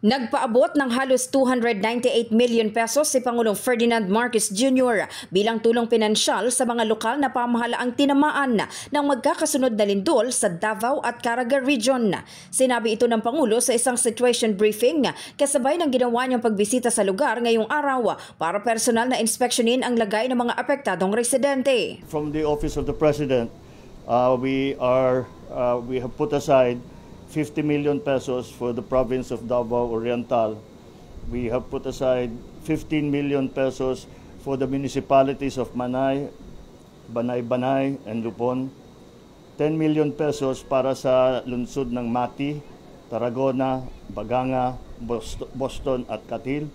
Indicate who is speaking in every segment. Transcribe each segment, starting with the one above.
Speaker 1: Nagpaabot ng halos 298 million pesos si Pangulong Ferdinand Marcos Jr. bilang tulong pinansyal sa mga lokal na pamahalaang tinamaan ng magkakasunod na lindol sa Davao at Caraga Region. Sinabi ito ng Pangulo sa isang situation briefing kasabay ng ginawa niyang pagbisita sa lugar ngayong araw para personal na inspeksyonin ang lagay ng mga apektadong residente.
Speaker 2: From the Office of the President, we have put aside 50 million pesos for the province of Davao Oriental. We have put aside 15 million pesos for the municipalities of Manay, Banay, and Lupon. 10 million pesos para sa lungsod ng Mati, Tarragona, Baganga, Boston at Catil.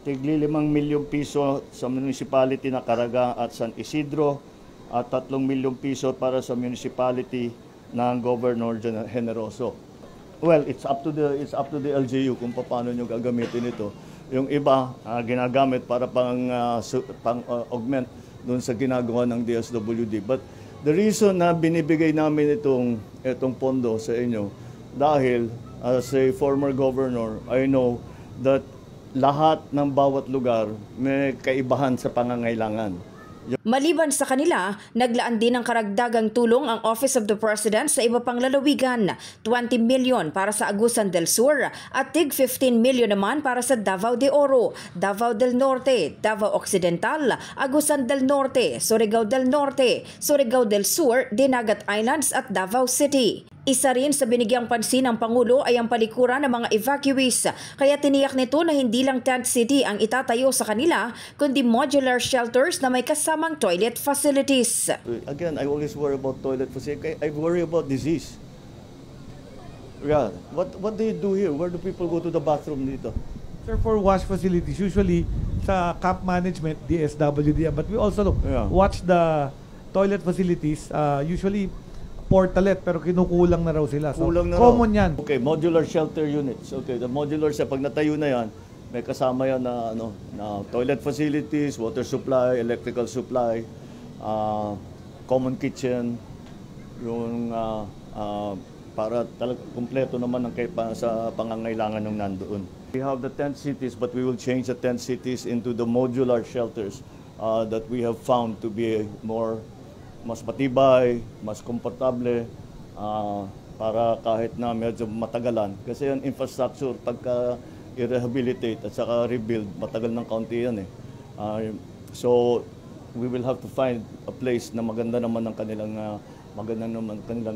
Speaker 2: Tigli 5 milyong piso sa municipality na Caraga at San Isidro at 3 milyong piso para sa municipality ng Governor Generoso. Well, it's up to the LGU kung paano nyo gagamitin ito. Yung iba ginagamit para pang-augment doon sa ginagawa ng DSWD. But the reason na binibigay namin itong pondo sa inyo dahil as a former governor, I know that lahat ng bawat lugar may kaibahan sa pangangailangan.
Speaker 1: Maliban sa kanila, naglaan din ng karagdagang tulong ang Office of the President sa iba pang lalawigan, 20 million para sa Agusan del Sur at tig 15 million naman para sa Davao de Oro, Davao del Norte, Davao Occidental, Agusan del Norte, Surigao del Norte, Surigao del Sur, Dinagat Islands at Davao City. Isa rin sa binigyang pansin ng Pangulo ay ang palikuran ng mga evacuees, kaya tiniyak nito na hindi lang tent city ang itatayo sa kanila, kundi modular shelters na may kasamang toilet facilities.
Speaker 2: Again, I always worry about toilet facilities. I worry about disease. Yeah, what do you do here? Where do people go to the bathroom dito?
Speaker 3: Sir, for wash facilities, usually sa camp management, DSWD, but we also watch the toilet facilities, usually portalet, pero kinukulang na raw sila. So, common yan.
Speaker 2: Okay, modular shelter units. Okay, the modular, pag natayo na yan, may kasama yan na, na toilet facilities, water supply, electrical supply, common kitchen, yung para talaga kumpleto naman sa pangangailangan ng nandoon. We have the tent cities, but we will change the tent cities into the modular shelters that we have found to be mas matibay, mas komportable, para kahit na medyo matagalan. Kasi yung infrastructure, pagka i-rehabilitate at saka rebuild, matagal ng kaunti yan eh. So, we will have to find a place na maganda naman ng kanilang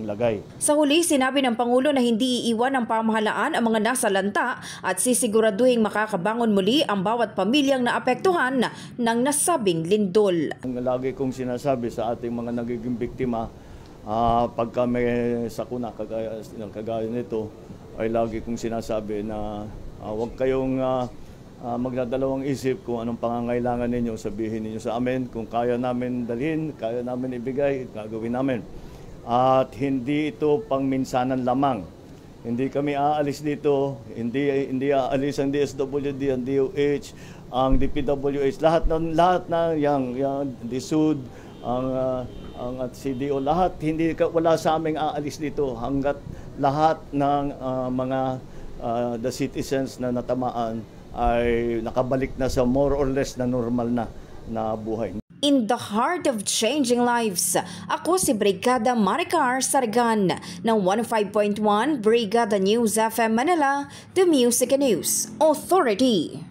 Speaker 2: lagay.
Speaker 1: Sa huli, sinabi ng Pangulo na hindi iiwan ng pamahalaan ang mga nasa lanta at sisiguraduhing makakabangon muli ang bawat pamilyang naapektuhan ng nasabing lindol.
Speaker 2: Ang lagi kong sinasabi sa ating mga nagiging biktima, pagka may sakuna kagaya nito, ay lagi kong sinasabi na huwag kayong magdadalawang isip kung anong pangangailangan ninyo, sabihin ninyo sa amin. Kung kaya namin dalhin, kaya namin ibigay, gagawin namin. At hindi ito pangminsanan lamang. Hindi kami aalis dito, hindi aalis ang DSWD, ang DOH, ang DPWH, lahat na yang DSUD, ang at CDO, lahat wala sa aming aalis dito hangga't lahat ng the citizens na natamaan ay nakabalik na sa more or less na normal na buhay.
Speaker 1: In the heart of changing lives, ako si Brigada Maricar Sargan ng 105.1 Brigada News FM Manila, The Music and News Authority.